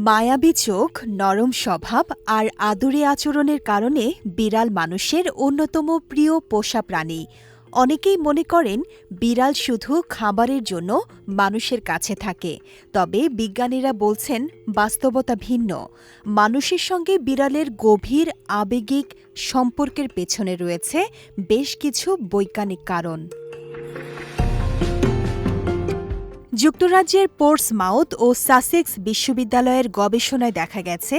মায়াবী চোখ, নরম স্বভাব আর আদুরে আচরণের কারণে বিড়াল মানুষের অন্যতম প্রিয় পোষা প্রাণী। অনেকেই মনে করেন বিড়াল শুধু খাবারের জন্য মানুষের কাছে থাকে, তবে বিজ্ঞানীরা বলছেন বাস্তবতা ভিন্ন। মানুষের সঙ্গে বিড়ালের গভীর আবেগিক সম্পর্কের পেছনে রয়েছে বেশ কিছু বৈজ্ঞানিক কারণ। যুক্তরাজ্যের পোর্টসমাউথ ও সাসেক্স বিশ্ববিদ্যালয়ের গবেষণায় দেখা গেছে,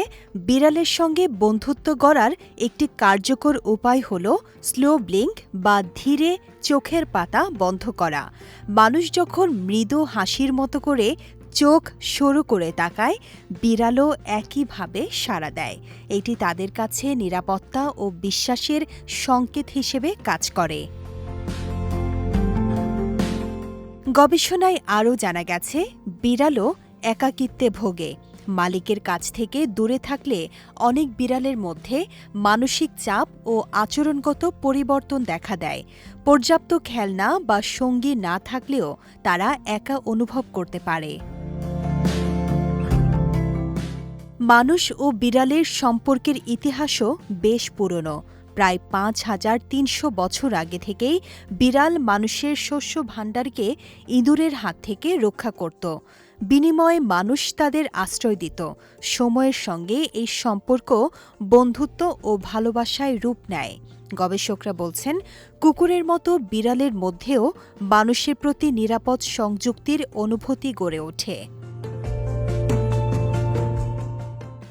বিড়ালের সঙ্গে বন্ধুত্ব গড়ার একটি কার্যকর উপায় হল স্লো ব্লিঙ্ক বা ধীরে চোখের পাতা বন্ধ করা। মানুষ যখন মৃদু হাসির মতো করে চোখ সরু করে তাকায়, বিড়ালও একইভাবে সাড়া দেয়। এটি তাদের কাছে নিরাপত্তা ও বিশ্বাসের সংকেত হিসেবে কাজ করে। গবেষণায় আরও জানা গেছে, বিড়ালও একাকিত্বে ভোগে। মালিকের কাছ থেকে দূরে থাকলে অনেক বিড়ালের মধ্যে মানসিক চাপ ও আচরণগত পরিবর্তন দেখা দেয়। পর্যাপ্ত খেলনা বা সঙ্গী না থাকলেও তারা একা অনুভব করতে পারে। মানুষ ও বিড়ালের সম্পর্কের ইতিহাসও বেশ পুরনো। প্রায় ৫,৩০০ বছর আগে থেকেই বিড়াল মানুষের শস্য ভাণ্ডারকে ইঁদুরের হাত থেকে রক্ষা করত। বিনিময়ে মানুষ তাদের আশ্রয় দিত। সময়ের সঙ্গে এই সম্পর্ক বন্ধুত্ব ও ভালোবাসায় রূপ নেয়। গবেষকরা বলছেন, কুকুরের মতো বিড়ালের মধ্যেও মানুষের প্রতি নিরাপদ সংযুক্তির অনুভূতি গড়ে ওঠে।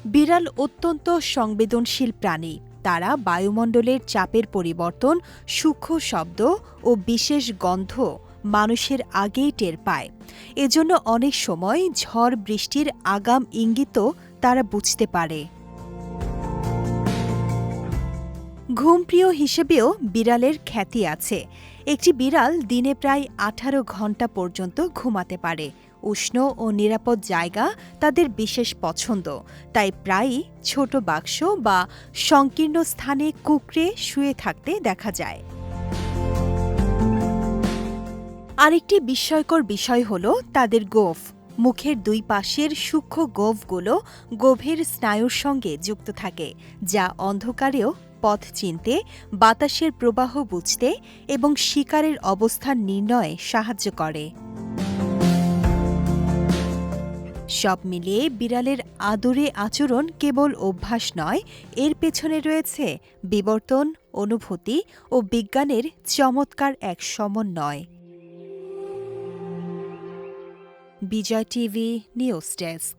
বিড়াল অত্যন্ত সংবেদনশীল প্রাণী। তারা বায়ুমণ্ডলের চাপের পরিবর্তন, সূক্ষ্ম শব্দ ও বিশেষ গন্ধ মানুষের আগেই টের পায়। এজন্য অনেক সময় ঝড় বৃষ্টির আগাম ইঙ্গিতও তারা বুঝতে পারে। ঘুমপ্রিয় হিসেবেও বিড়ালের খ্যাতি আছে। একটি বিড়াল দিনে প্রায় ১৮ ঘণ্টা পর্যন্ত ঘুমাতে পারে। উষ্ণ ও নিরাপদ জায়গা তাদের বিশেষ পছন্দ, তাই প্রায়ই ছোট বাক্স বা সংকীর্ণ স্থানে কুঁকড়ে শুয়ে থাকতে দেখা যায়। আরেকটি বিস্ময়কর বিষয় হল তাদের গোঁফ। মুখের দুই পাশের সূক্ষ্ম গোঁফগুলো গভীর স্নায়ুর সঙ্গে যুক্ত থাকে, যা অন্ধকারেও পথ চিনতে, বাতাসের প্রবাহ বুঝতে এবং শিকারের অবস্থান নির্ণয়ে সাহায্য করে। সব মিলিয়ে বিড়ালের আদুরে আচরণ কেবল অভ্যাস নয়, এর পেছনে রয়েছে বিবর্তন, অনুভূতি ও বিজ্ঞানের চমৎকার এক সমন্বয়। বিজয় টিভি নিউজ ডেস্ক।